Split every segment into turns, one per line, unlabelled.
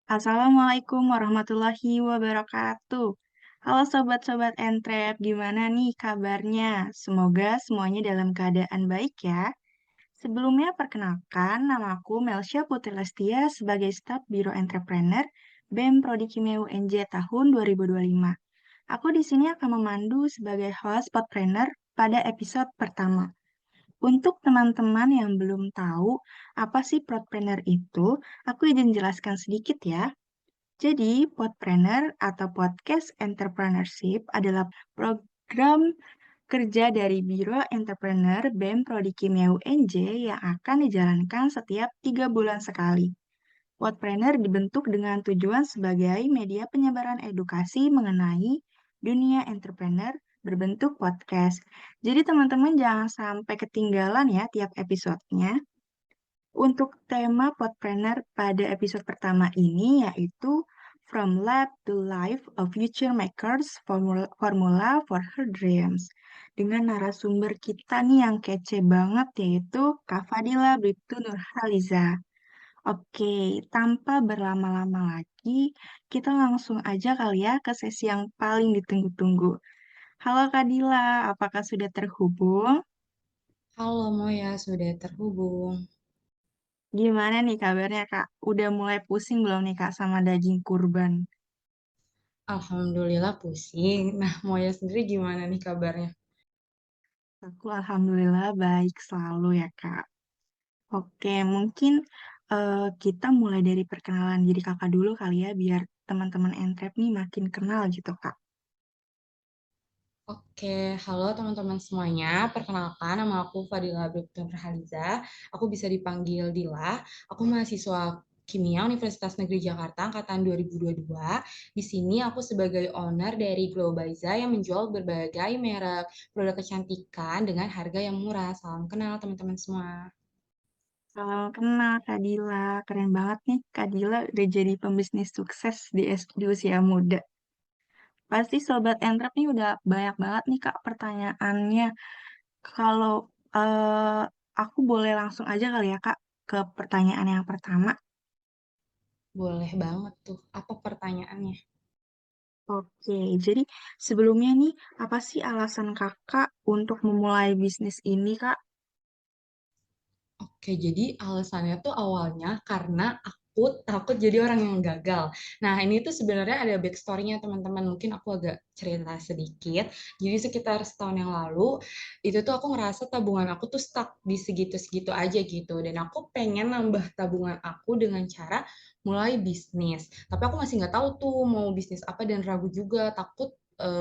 Assalamualaikum warahmatullahi wabarakatuh. Halo sobat-sobat Entrep, gimana nih kabarnya? Semoga semuanya dalam keadaan baik ya. Sebelumnya perkenalkan, namaku Melsha Putri Lestia sebagai staf Biro Entrepreneur BEM Prodi Kimia UNJ tahun 2025. Aku di sini akan memandu sebagai host Podpreneur pada episode pertama. Untuk teman-teman yang belum tahu apa sih Podpreneur itu, aku izin jelaskan sedikit ya. Jadi, Podpreneur atau Podcast Entrepreneurship adalah program kerja dari Biro Entrepreneur BEM Prodi Kimia UNJ yang akan dijalankan setiap 3 bulan sekali. Podpreneur dibentuk dengan tujuan sebagai media penyebaran edukasi mengenai dunia entrepreneur berbentuk podcast. Jadi teman-teman jangan sampai ketinggalan ya tiap episodenya. Untuk tema Podpreneur pada episode pertama ini yaitu From Lab to Life of Future Makers Formula for Her Dreams. Dengan narasumber kita nih yang kece banget yaitu Kak Fadila Bribtu Nurhaliza. Oke, tanpa berlama-lama lagi, kita langsung aja kali ya ke sesi yang paling ditunggu-tunggu. Halo Kak Dila, apakah sudah terhubung?
Halo Moya, sudah terhubung.
Gimana nih kabarnya Kak? Udah mulai pusing belum nih Kak sama daging kurban?
Alhamdulillah pusing. Nah, Moya sendiri gimana nih kabarnya?
Aku alhamdulillah baik selalu ya Kak. Oke, mungkin kita mulai dari perkenalan diri Kakak dulu kali ya, biar teman-teman Entrep nih makin kenal gitu Kak.
Oke, halo teman-teman semuanya. Perkenalkan, nama aku Fadila Bribtun Rahaliza. Aku bisa dipanggil Dila. Aku mahasiswa Kimia Universitas Negeri Jakarta angkatan 2022. Di sini aku sebagai owner dari Globaliza yang menjual berbagai merek produk kecantikan dengan harga yang murah. Salam kenal teman-teman semua.
Salam kenal Kak Dila, keren banget nih Kak Dila udah jadi pembisnis sukses di usia muda. Pasti Sobat Entrep nih udah banyak banget nih Kak pertanyaannya. Kalau eh, aku boleh langsung aja kali ya Kak ke pertanyaan yang pertama.
Boleh banget tuh. Apa pertanyaannya?
Oke, jadi sebelumnya nih, apa sih alasan kakak untuk memulai bisnis ini, Kak?
Oke, jadi alasannya tuh awalnya karena aku takut jadi orang yang gagal. Nah, ini tuh sebenarnya ada backstory-nya teman-teman. Mungkin aku agak cerita sedikit. Jadi sekitar setahun yang lalu, itu tuh aku ngerasa tabungan aku tuh stuck di segitu-segitu aja gitu. Dan aku pengen nambah tabungan aku dengan cara mulai bisnis. Tapi aku masih nggak tahu tuh mau bisnis apa dan ragu juga, takut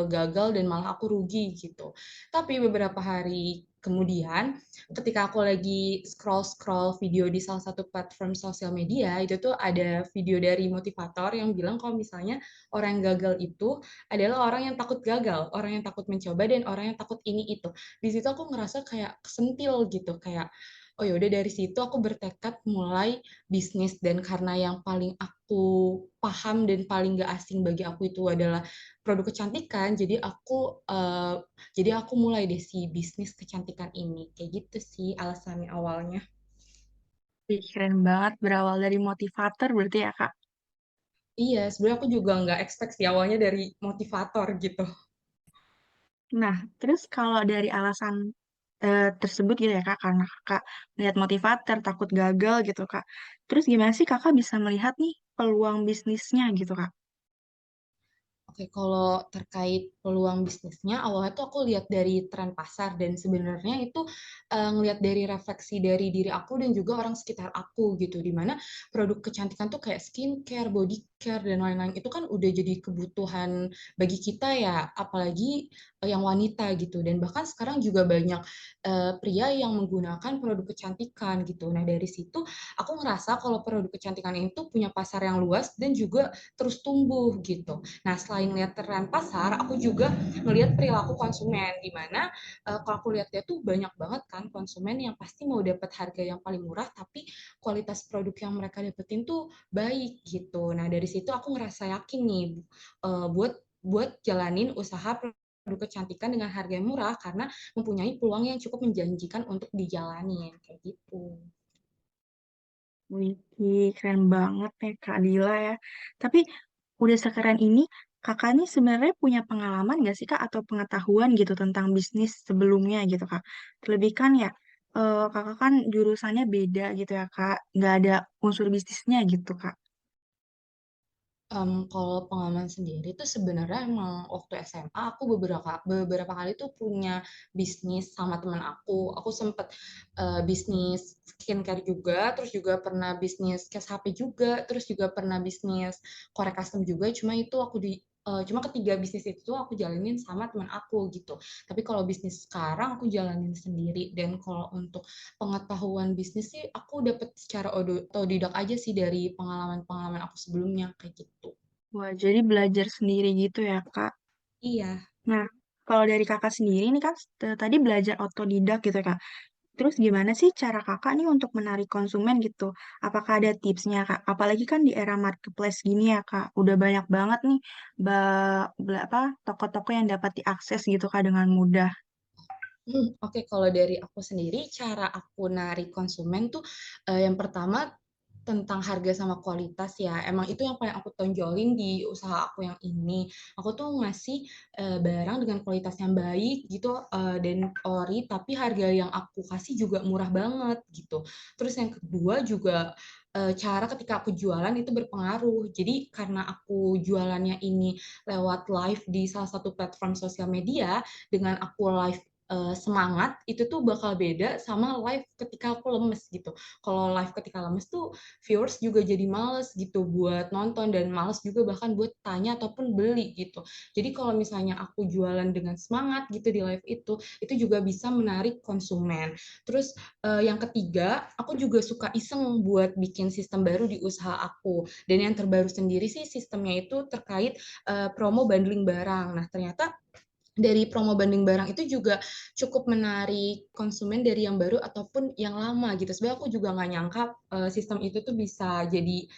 gagal dan malah aku rugi gitu. Tapi beberapa hari kemudian ketika aku lagi scroll-scroll video di salah satu platform sosial media, itu tuh ada video dari motivator yang bilang kalau misalnya orang yang gagal itu adalah orang yang takut gagal, orang yang takut mencoba, dan orang yang takut ini itu. Di situ aku ngerasa kayak kesentil gitu, kayak oh ya udah dari situ aku bertekad mulai bisnis dan karena yang paling aku paham dan paling gak asing bagi aku itu adalah produk kecantikan, jadi aku mulai deh si bisnis kecantikan ini. Kayak gitu sih alasannya awalnya.
Wih, keren banget, berawal dari motivator berarti ya, Kak?
Iya, sebenarnya aku juga nggak expect sih awalnya dari motivator gitu.
Nah, terus kalau dari alasan tersebut gitu ya, Kak, karena Kakak melihat motivator, takut gagal gitu, Kak. Terus gimana sih Kakak bisa melihat nih peluang bisnisnya gitu, Kak?
Oke, kalau terkait peluang bisnisnya, awalnya tuh aku lihat dari tren pasar dan sebenarnya itu ngelihat dari refleksi dari diri aku dan juga orang sekitar aku gitu, di mana produk kecantikan tuh kayak skincare, body care dan lain-lain itu kan udah jadi kebutuhan bagi kita ya, apalagi yang wanita gitu. Dan bahkan sekarang juga banyak pria yang menggunakan produk kecantikan gitu. Nah dari situ aku ngerasa kalau produk kecantikan itu punya pasar yang luas dan juga terus tumbuh gitu. Nah, selain lihat tren pasar, aku juga ngelihat perilaku konsumen, di mana kalau aku lihat dia tuh banyak banget kan konsumen yang pasti mau dapat harga yang paling murah, tapi kualitas produk yang mereka dapetin tuh baik gitu. Nah, dari situ aku ngerasa yakin nih buat buat jalanin usaha produk kecantikan dengan harga yang murah karena mempunyai peluang yang cukup menjanjikan untuk dijalani kayak gitu.
Wih, keren banget ya Kak Dila ya. Tapi udah sekeren ini, Kakak nih sebenarnya punya pengalaman nggak sih Kak atau pengetahuan gitu tentang bisnis sebelumnya gitu Kak? Terlebih kan ya, Kakak kan jurusannya beda gitu ya Kak, nggak ada unsur bisnisnya gitu Kak.
Kalau pengalaman sendiri tuh sebenarnya emang waktu SMA aku beberapa beberapa kali tuh punya bisnis sama teman aku. Aku sempet bisnis skincare juga, terus juga pernah bisnis case HP juga, terus juga pernah bisnis korek custom juga. Cuma ketiga bisnis itu tuh aku jalanin sama teman aku gitu. Tapi kalau bisnis sekarang aku jalanin sendiri. Dan kalau untuk pengetahuan bisnis sih aku dapet secara otodidak aja sih dari pengalaman-pengalaman aku sebelumnya kayak gitu.
Wah, jadi belajar sendiri gitu ya Kak.
Iya.
Nah, kalau dari Kakak sendiri nih kan tadi belajar otodidak gitu ya Kak. Terus gimana sih cara kakak nih untuk menarik konsumen gitu? Apakah ada tipsnya kak? Apalagi kan di era marketplace gini ya kak, udah banyak banget nih apa toko-toko yang dapat diakses gitu kak dengan mudah.
Oke, kalau dari aku sendiri, cara aku narik konsumen tuh yang pertama tentang harga sama kualitas ya. Emang itu yang paling aku tonjolin di usaha aku yang ini. Aku tuh ngasih barang dengan kualitas yang baik gitu dan ori, tapi harga yang aku kasih juga murah banget gitu. Terus yang kedua juga cara ketika aku jualan itu berpengaruh. Jadi karena aku jualannya ini lewat live di salah satu platform sosial media, dengan aku live semangat itu tuh bakal beda sama live ketika aku lemes gitu. Kalau live ketika lemes tuh viewers juga jadi males gitu buat nonton dan males juga bahkan buat tanya ataupun beli gitu. Jadi kalau misalnya aku jualan dengan semangat gitu di live itu juga bisa menarik konsumen. Terus yang ketiga, aku juga suka iseng buat bikin sistem baru di usaha aku. Dan yang terbaru sendiri sih sistemnya itu terkait promo bundling barang. Nah, ternyata dari promo banding barang itu juga cukup menarik konsumen dari yang baru ataupun yang lama gitu. Sebenarnya aku juga nggak nyangka sistem itu tuh bisa jadi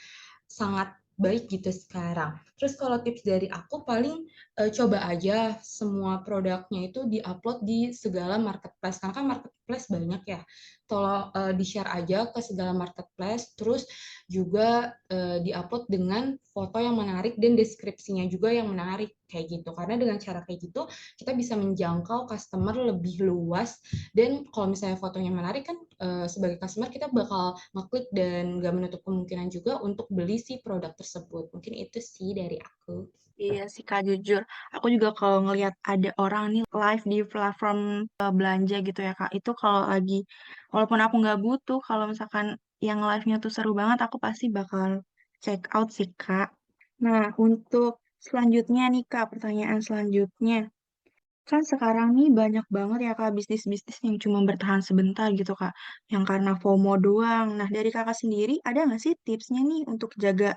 sangat baik gitu sekarang. Terus kalau tips dari aku paling coba aja semua produknya itu di-upload di segala marketplace. Karena kan marketplace banyak ya. Tolong di-share aja ke segala marketplace. Terus juga di-upload dengan foto yang menarik dan deskripsinya juga yang menarik kayak gitu. Karena dengan cara kayak gitu kita bisa menjangkau customer lebih luas dan kalau misalnya fotonya menarik kan sebagai customer kita bakal ngeklik dan nggak menutup kemungkinan juga untuk beli si produk tersebut. Mungkin itu sih dari aku.
Iya sih kak jujur, aku juga kalau ngelihat ada orang nih live di platform belanja gitu ya kak, itu kalau lagi, walaupun aku nggak butuh, kalau misalkan yang live-nya tuh seru banget, aku pasti bakal check out sih kak. Nah untuk selanjutnya nih kak, pertanyaan selanjutnya. Kan sekarang nih banyak banget ya Kak bisnis-bisnis yang cuma bertahan sebentar gitu Kak. Yang karena FOMO doang. Nah dari Kakak sendiri ada nggak sih tipsnya nih untuk jaga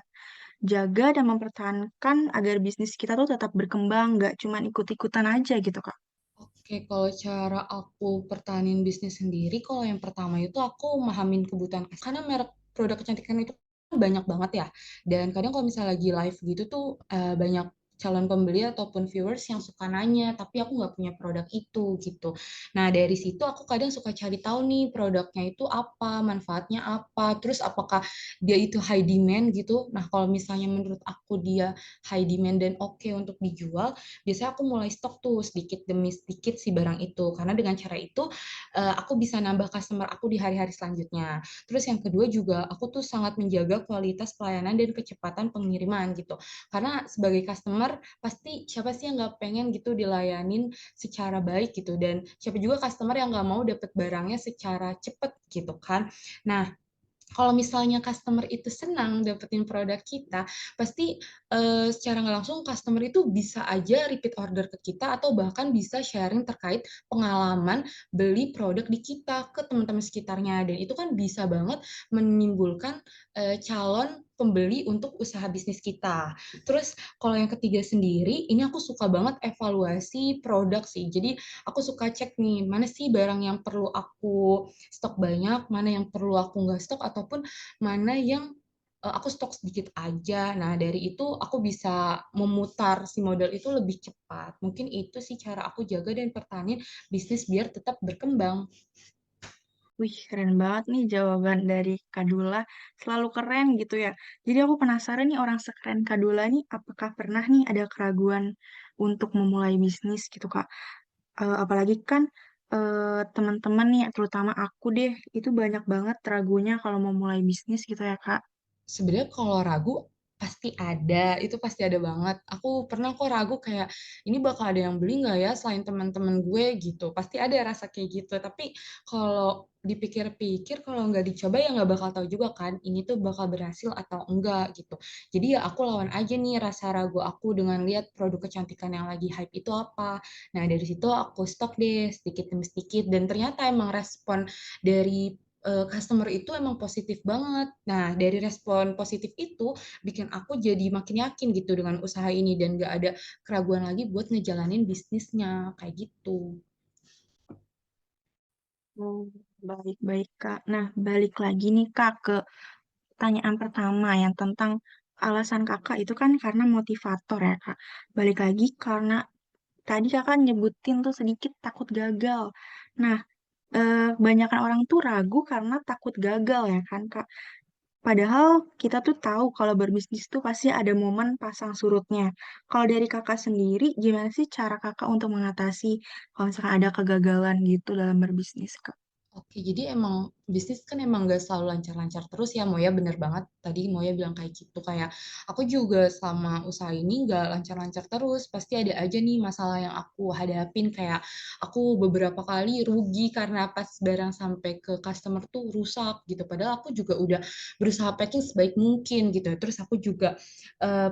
jaga dan mempertahankan agar bisnis kita tuh tetap berkembang, nggak cuma ikut-ikutan aja gitu Kak?
Oke, kalau cara aku pertahanin bisnis sendiri, kalau yang pertama itu aku memahamin kebutuhan karena merek produk kecantikan itu banyak banget ya. Dan kadang kalau misalnya lagi live gitu tuh banyak calon pembeli ataupun viewers yang suka nanya, tapi aku nggak punya produk itu gitu. Nah, dari situ aku kadang suka cari tahu nih produknya itu apa, manfaatnya apa, terus apakah dia itu high demand gitu. Nah, kalau misalnya menurut aku dia high demand dan oke untuk dijual, biasanya aku mulai stok tuh sedikit demi sedikit si barang itu karena dengan cara itu aku bisa nambah customer aku di hari-hari selanjutnya. Terus yang kedua juga aku tuh sangat menjaga kualitas pelayanan dan kecepatan pengiriman gitu. Karena sebagai customer pasti siapa sih yang nggak pengen gitu dilayanin secara baik gitu dan siapa juga customer yang nggak mau dapet barangnya secara cepet gitu kan. Nah, kalau misalnya customer itu senang dapetin produk kita, pasti secara nggak langsung customer itu bisa aja repeat order ke kita atau bahkan bisa sharing terkait pengalaman beli produk di kita ke teman-teman sekitarnya. Dan itu kan bisa banget menimbulkan calon pembeli untuk usaha bisnis kita. Terus kalau yang ketiga sendiri, ini aku suka banget evaluasi produk sih. Jadi aku suka cek nih, mana sih barang yang perlu aku stok banyak, mana yang perlu aku nggak stok, ataupun mana yang aku stok sedikit aja. Nah, dari itu aku bisa memutar si modal itu lebih cepat. Mungkin itu sih cara aku jaga dan pertahanin bisnis biar tetap berkembang.
Wih, keren banget nih jawaban dari Kak Dula, selalu keren gitu ya. Jadi aku penasaran nih orang sekeren Kak Dula nih, apakah pernah nih ada keraguan untuk memulai bisnis gitu Kak? Apalagi kan teman-teman nih, terutama aku deh, itu banyak banget ragunya kalau mau mulai bisnis gitu ya Kak.
Sebenarnya kalau ragu pasti ada, itu pasti ada banget. Aku pernah kok ragu kayak ini bakal ada yang beli nggak ya selain teman-teman gue gitu. Pasti ada rasa kayak gitu. Tapi kalau dipikir-pikir kalau nggak dicoba ya nggak bakal tahu juga kan ini tuh bakal berhasil atau enggak gitu. Jadi ya aku lawan aja nih rasa ragu aku dengan lihat produk kecantikan yang lagi hype itu apa. Nah dari situ aku stok deh sedikit demi sedikit dan ternyata emang respon dari customer itu emang positif banget. Nah, dari respon positif itu bikin aku jadi makin yakin gitu dengan usaha ini dan gak ada keraguan lagi buat ngejalanin bisnisnya kayak gitu.
Oh, baik-baik Kak. Nah, balik lagi nih Kak ke pertanyaan pertama yang tentang alasan kakak itu kan karena motivator ya kak. Balik lagi karena tadi kakak nyebutin tuh sedikit takut gagal. Nah, kebanyakan orang tuh ragu karena takut gagal ya kan kak. Padahal kita tuh tahu kalau berbisnis tuh pasti ada momen pasang surutnya. Kalau dari kakak sendiri, gimana sih cara kakak untuk mengatasi kalau misalkan ada kegagalan gitu dalam berbisnis kak?
Oke, jadi emang bisnis kan emang gak selalu lancar-lancar terus ya, Moya bener banget. Tadi Moya bilang kayak gitu, kayak aku juga selama usaha ini gak lancar-lancar terus. Pasti ada aja nih masalah yang aku hadapin, kayak aku beberapa kali rugi karena pas barang sampai ke customer tuh rusak gitu. Padahal aku juga udah berusaha packing sebaik mungkin gitu. Terus aku juga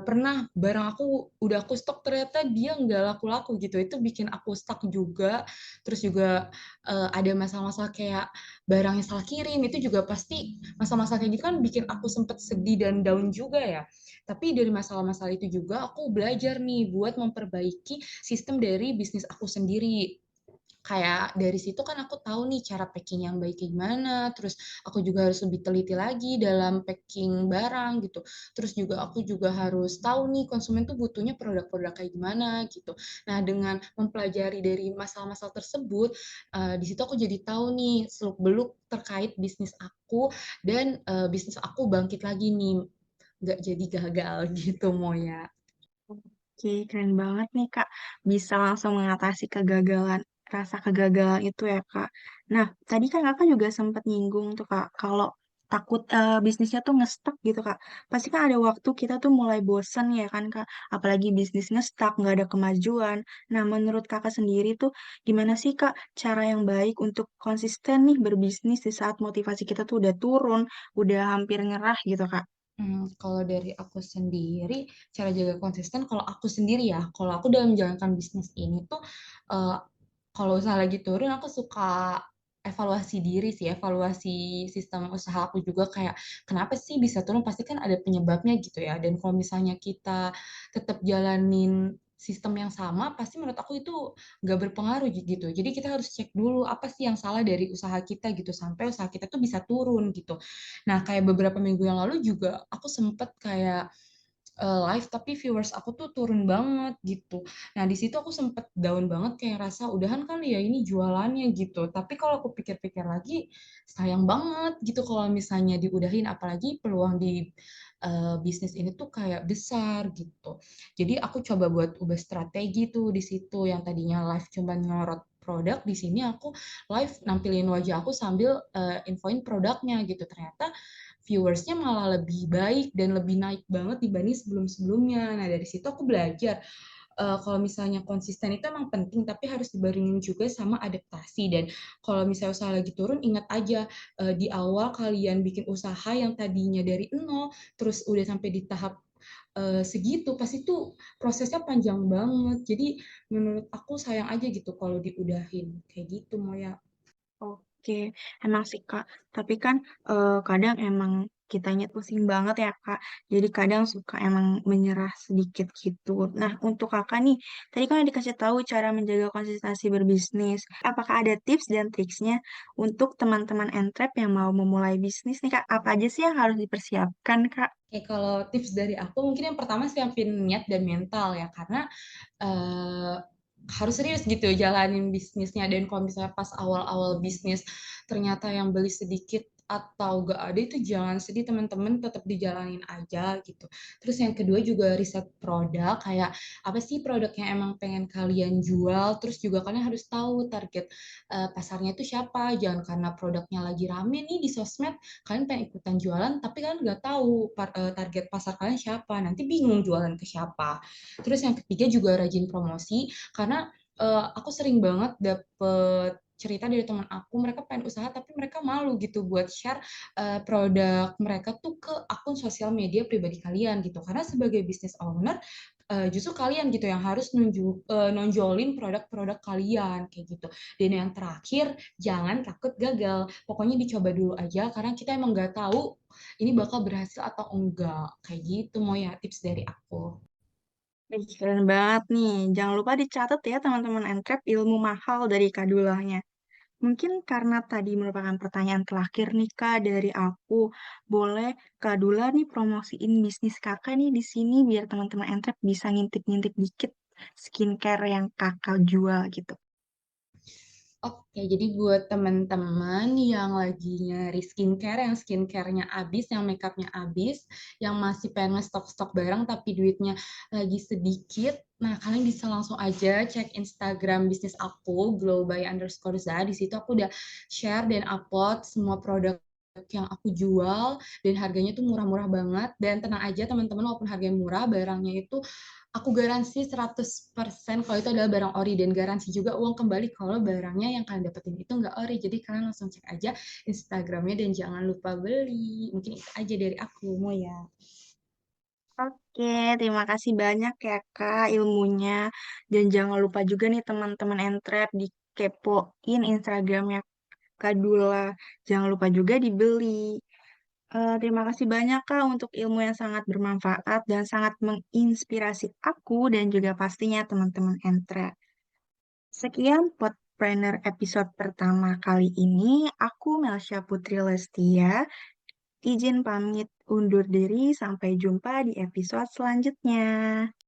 pernah barang aku udah aku stok ternyata dia nggak laku-laku gitu. Itu bikin aku stuck juga. Terus juga ada masalah-masalah kayak barang yang salah kirim itu juga pasti masalah-masalah kayak gitu kan bikin aku sempet sedih dan down juga ya. Tapi dari masalah-masalah itu juga aku belajar nih buat memperbaiki sistem dari bisnis aku sendiri. Kayak dari situ kan aku tahu nih cara packing yang baik kayak gimana, terus aku juga harus lebih teliti lagi dalam packing barang gitu. Terus juga aku juga harus tahu nih konsumen tuh butuhnya produk-produk kayak gimana gitu. Nah, dengan mempelajari dari masalah-masalah tersebut, di situ aku jadi tahu nih seluk-beluk terkait bisnis aku dan bisnis aku bangkit lagi nih, nggak jadi gagal gitu Moya.
Oke, keren banget nih Kak. Bisa langsung mengatasi kegagalan, rasa kegagalan itu ya Kak. Nah, tadi kan Kakak juga sempat nyinggung tuh Kak, kalau takut bisnisnya tuh ngestak gitu Kak. Pasti kan ada waktu kita tuh mulai bosen ya kan Kak. Apalagi bisnis ngestak, nggak ada kemajuan. Nah, menurut Kakak sendiri tuh gimana sih Kak cara yang baik untuk konsisten nih berbisnis di saat motivasi kita tuh udah turun, udah hampir nyerah gitu Kak?
Kalau dari aku sendiri, cara jaga konsisten, kalau aku sendiri ya, kalau aku dalam menjalankan bisnis ini tuh, eh, kalau usaha lagi turun, aku suka evaluasi diri sih, evaluasi sistem usaha aku juga kayak, kenapa sih bisa turun? Pasti kan ada penyebabnya gitu ya. Dan kalau misalnya kita tetap jalanin sistem yang sama, pasti menurut aku itu nggak berpengaruh gitu. Jadi kita harus cek dulu apa sih yang salah dari usaha kita gitu, sampai usaha kita tuh bisa turun gitu. Nah, kayak beberapa minggu yang lalu juga aku sempet kayak live tapi viewers aku tuh turun banget gitu. Nah, di situ aku sempet down banget kayak rasa udahan kali ya ini jualannya gitu. Tapi kalau aku pikir-pikir lagi sayang banget gitu kalau misalnya diudahin apalagi peluang di bisnis ini tuh kayak besar gitu. Jadi aku coba buat ubah strategi tuh di situ yang tadinya live cuma nyorot produk di sini aku live nampilin wajah aku sambil infoin produknya gitu. Ternyata viewersnya malah lebih baik dan lebih naik banget dibanding sebelum-sebelumnya. Nah, dari situ aku belajar kalau misalnya konsisten itu emang penting, tapi harus dibarengin juga sama adaptasi. Dan kalau misalnya usaha lagi turun, ingat aja di awal kalian bikin usaha yang tadinya dari nol, terus udah sampai di tahap segitu, pasti tuh prosesnya panjang banget. Jadi menurut aku sayang aja gitu kalau diudahin. Kayak gitu, Moya.
Oke, emang sih Kak. Tapi kan kadang emang kitanya pusing banget ya Kak. Jadi kadang suka emang menyerah sedikit gitu. Nah, untuk Kakak nih, tadi kan dikasih tahu cara menjaga konsistensi berbisnis. Apakah ada tips dan triksnya untuk teman-teman entrep yang mau memulai bisnis nih Kak? Apa aja sih yang harus dipersiapkan Kak?
Oke, kalau tips dari aku mungkin yang pertama siapin niat dan mental ya, karena eh, harus serius gitu jalanin bisnisnya. Dan kalau misalnya pas awal-awal bisnis ternyata yang beli sedikit atau gak ada, itu jangan sedih teman-teman, tetap dijalanin aja gitu. Terus yang kedua juga riset produk, kayak apa sih produk yang emang pengen kalian jual, terus juga kalian harus tahu target pasarnya itu siapa. Jangan karena produknya lagi rame nih di sosmed kalian pengen ikutan jualan tapi kalian nggak tahu target pasar kalian siapa, nanti bingung jualan ke siapa. Terus yang ketiga juga rajin promosi, karena aku sering banget dapet cerita dari teman aku, mereka pengen usaha tapi mereka malu gitu buat share produk mereka tuh ke akun sosial media pribadi kalian gitu. Karena sebagai business owner, justru kalian gitu yang harus nonjolin produk-produk kalian kayak gitu. Dan yang terakhir, jangan takut gagal. Pokoknya dicoba dulu aja karena kita emang nggak tahu ini bakal berhasil atau enggak. Kayak gitu mau ya tips dari aku.
Ih, keren banget nih. Jangan lupa dicatat ya teman-teman Entrep ilmu mahal dari Kadulahnya. Mungkin karena tadi merupakan pertanyaan terakhir nih Kak dari aku. Boleh Kak Dula nih promosiin bisnis Kakak nih di sini biar teman-teman Entrep bisa ngintip-ngintip dikit skincare yang Kakak jual gitu.
Oke, jadi buat teman-teman yang lagi nyari skincare, yang skincare-nya habis, yang makeupnya habis, yang masih pengen stok-stok barang tapi duitnya lagi sedikit, nah kalian bisa langsung aja cek Instagram bisnis aku, glow_by_za. Di situ aku udah share dan upload semua produk yang aku jual dan harganya tuh murah-murah banget. Dan tenang aja teman-teman, walaupun harganya murah, barangnya itu aku garansi 100% kalau itu adalah barang ori, dan garansi juga uang kembali kalau barangnya yang kalian dapetin itu nggak ori. Jadi kalian langsung cek aja Instagramnya dan jangan lupa beli. Mungkin itu aja dari aku, mau ya.
Oke, terima kasih banyak ya Kak ilmunya. Dan jangan lupa juga nih teman-teman Entrep dikepoin Instagramnya Kak Dula. Jangan lupa juga dibeli. Terima kasih banyak Kak untuk ilmu yang sangat bermanfaat dan sangat menginspirasi aku dan juga pastinya teman-teman Entra. Sekian Podpreneur episode pertama kali ini. Aku Melsha Putri Lestia. Izin pamit undur diri. Sampai jumpa di episode selanjutnya.